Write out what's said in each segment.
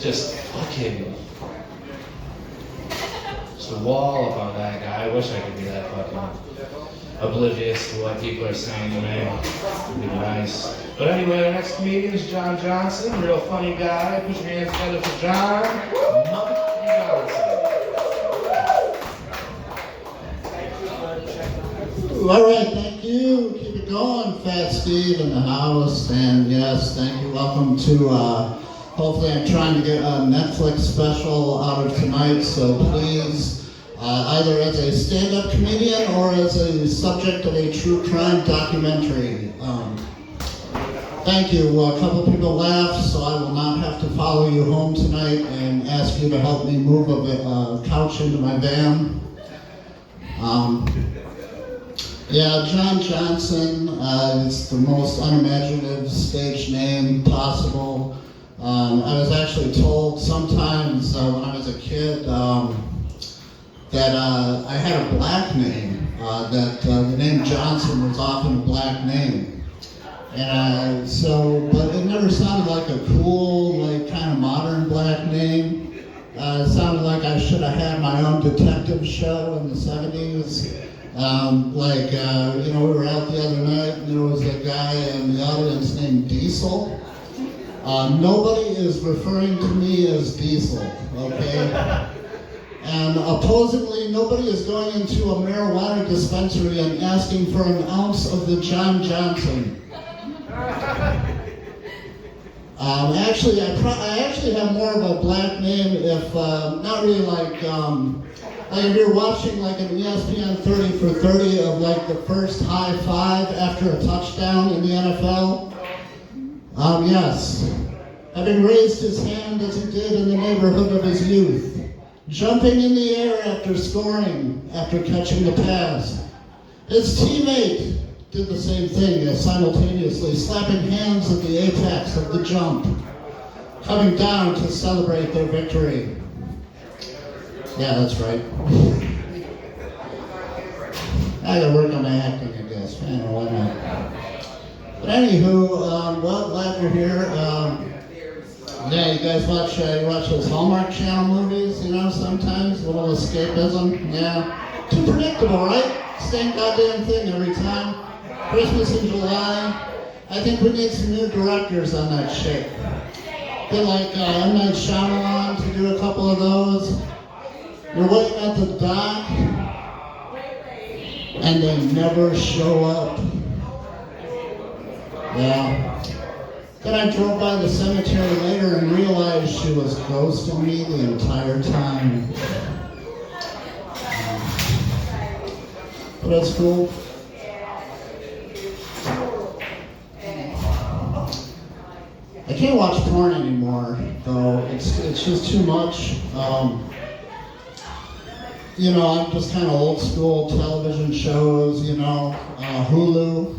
just fucking, just a wall up on that guy. I wish I could be that fucking oblivious to what people are saying to me. It'd be nice. But anyway, our next comedian is John Johnson, real funny guy. Put your hands together for John motherfucking Johnson. All right, thank you. Keep it going, Fat Steve in the house. And yes, thank you. Welcome to, hopefully I'm trying to get a Netflix special out of tonight, so please, either as a stand-up comedian or as a subject of a true crime documentary. Thank you. A couple people laughed, so I will not have to follow you home tonight and ask you to help me move a couch into my van. Yeah, John Johnson is the most unimaginative stage name possible. I was actually told sometimes when I was a kid that I had a black name, that the name Johnson was often a black name. And but it never sounded like a cool, like kind of modern black name. It sounded like I should have had my own detective show in the 70s. We were out the other night and there was a guy in the audience named Diesel. Nobody is referring to me as Diesel, okay? And opposingly, nobody is going into a marijuana dispensary and asking for an ounce of the John Johnson. Actually, I actually have more of a black name if, not really like if you're watching like an ESPN 30 for 30 of like the first high five after a touchdown in the NFL. Yes. Having raised his hand as he did in the neighborhood of his youth. Jumping in the air after scoring, after catching the pass. His teammate did the same thing simultaneously, slapping hands at the apex of the jump, coming down to celebrate their victory. Yeah, that's right. I gotta work on my acting, I guess. I don't know, why not? But anywho, well, glad you're here. Yeah, you guys watch those Hallmark Channel movies, sometimes, a little escapism. Yeah. Too predictable, right? Same goddamn thing every time. Christmas in July. I think we need some new directors on that shit. Get like M. Night Shyamalan to do a couple of those. You're waiting at the dock, and they never show up. Yeah. Then I drove by the cemetery later and realized she was ghosting me the entire time. But that's cool. I can't watch porn anymore, though. It's just too much. I'm just kind of old school television shows, Hulu.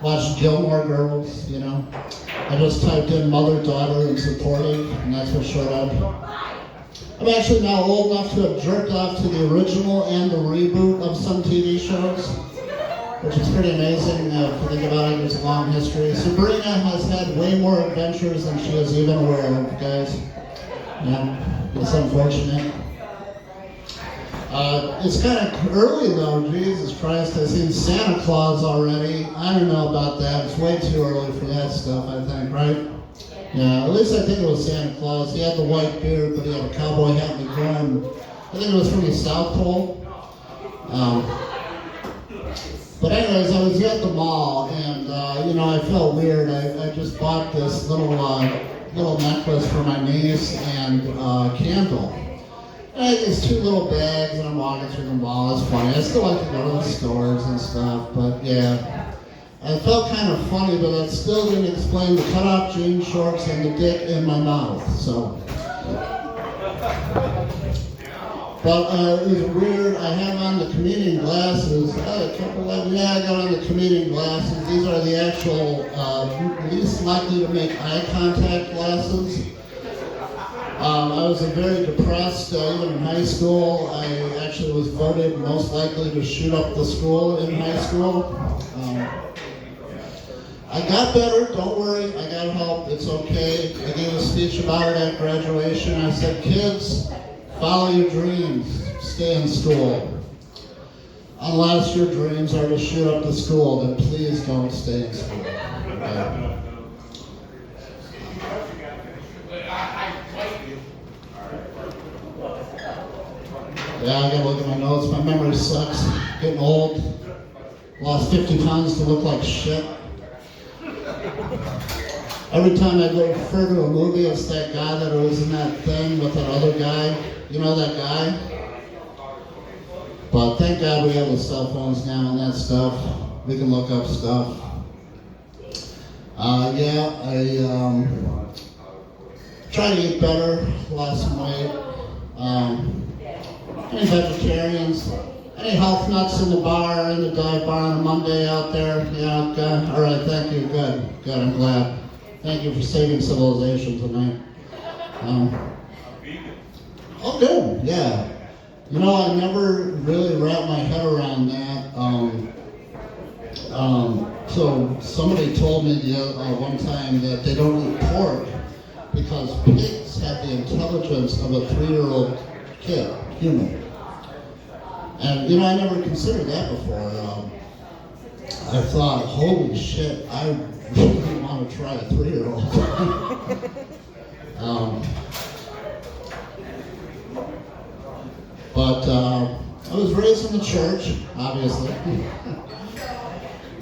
Watch Gilmore Girls, I just typed in mother, daughter, and supportive, and that's what showed up. I'm actually now old enough to have jerked off to the original and the reboot of some TV shows, which is pretty amazing if you think about it. There's a long history. Sabrina has had way more adventures than she is even aware of, guys. Yeah, it's unfortunate. It's kind of early though, Jesus Christ. I've seen Santa Claus already. I don't know about that. It's way too early for that stuff, I think, right? Yeah, at least I think it was Santa Claus. He had the white beard, but he had a cowboy hat and a gun. I think it was from the South Pole. But anyways, I was at the mall, and I felt weird. I just bought this little necklace for my niece and candle. I had these two little bags, and I'm walking through the mall. It's funny. I still like to go to the stores and stuff, but yeah. I felt kind of funny, but that still didn't explain the cut-off jean shorts and the dick in my mouth, so. But it was weird. I have on the comedian glasses. I got on the comedian glasses. These are the actual least likely to make eye contact glasses. I was very depressed, even in high school. I actually was voted most likely to shoot up the school in high school. I got better, don't worry, I got help, it's okay. I gave a speech about it at graduation. I said, kids, follow your dreams, stay in school. Unless your dreams are to shoot up the school, then please don't stay in school. Okay? Yeah, I gotta look at my notes. My memory sucks. Getting old. Lost 50 pounds to look like shit. Every time I go refer to a movie, it's that guy that was in that thing with that other guy. You know that guy? But thank God we have the cell phones now and that stuff. We can look up stuff. Yeah, I try to eat better, lost some weight. Any vegetarians? Any health nuts in the bar, in the dive bar on a Monday out there? Yeah, okay. All right, thank you. Good, I'm glad. Thank you for saving civilization tonight. Oh, good, yeah. You know, I never really wrapped my head around that. So somebody told me one time that they don't eat pork because pigs have the intelligence of a 3-year-old kid, human. And you know, I never considered that before. I thought, holy shit, I really want to try a 3-year-old. But I was raised in the church, obviously.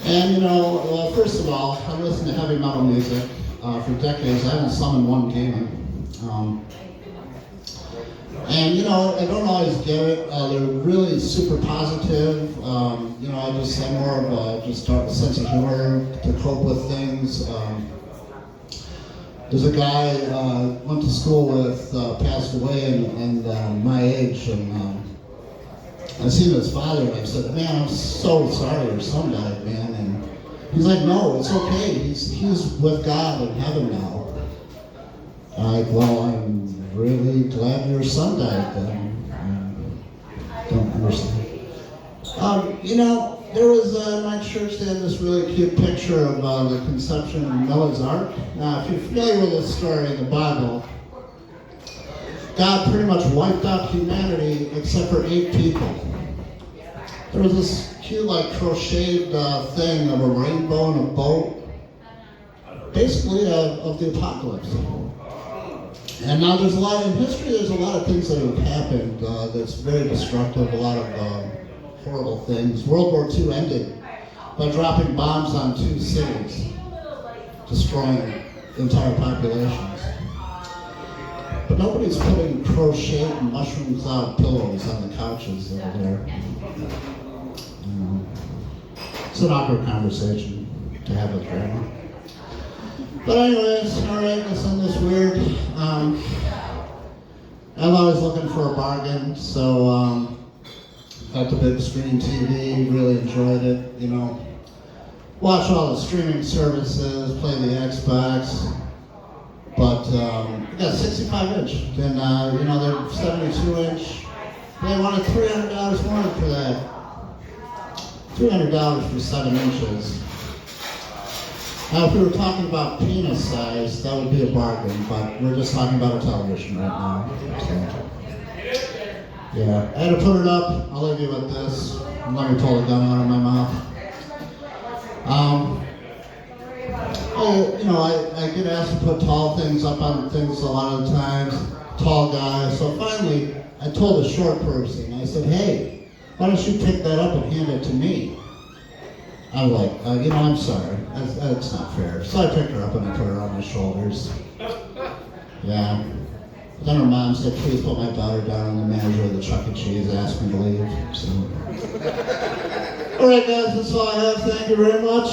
And you know, well, first of all, I listened to heavy metal music for decades. I haven't summoned one demon. And you know, I don't always get it. They're really super positive. You know, I just have more of just a sense of humor to cope with things. There's a guy went to school with, passed away, and my age, and I seen his father, and I said, "Man, I'm so sorry your son died, man." And he's like, "No, it's okay. He's with God in heaven now." I'm like, "Well, I'm really glad your son died then." Don't understand. You know, there was in my church, they had this really cute picture of the conception of Noah's Ark. Now, if you're familiar with this story in the Bible, God pretty much wiped out humanity except for 8 people. There was this cute, like, crocheted thing of a rainbow and a boat, basically of the apocalypse. And now there's a lot, in history there's a lot of things that have happened that's very destructive, a lot of horrible things. World War II ended by dropping bombs on 2 cities, destroying entire populations. But nobody's putting crochet and mushroom cloud pillows on the couches over there. It's an awkward conversation to have with grandma. But anyways, alright, let's end this weird. I'm always looking for a bargain, so got the big screen TV, really enjoyed it, you know. Watch all the streaming services, play the Xbox, but we got 65-inch, and you know, they're 72-inch. They wanted $300 more for that. $300 for 7 inches. Now, if we were talking about penis size, that would be a bargain, but we're just talking about a television right now. So, yeah, I had to put it up. I'll leave you with this. Let me pull a gun out of my mouth. You know, I get asked to put tall things up on things a lot of the times, tall guys. So finally, I told a short person, I said, "Hey, why don't you pick that up and hand it to me?" I'm like, you know, I'm sorry. That's not fair. So I picked her up and I put her on my shoulders. Yeah. Then her mom said, "Please put my daughter down," and the manager of the Chuck E. Cheese asked me to leave. So. All right, guys, that's all I have. Thank you very much.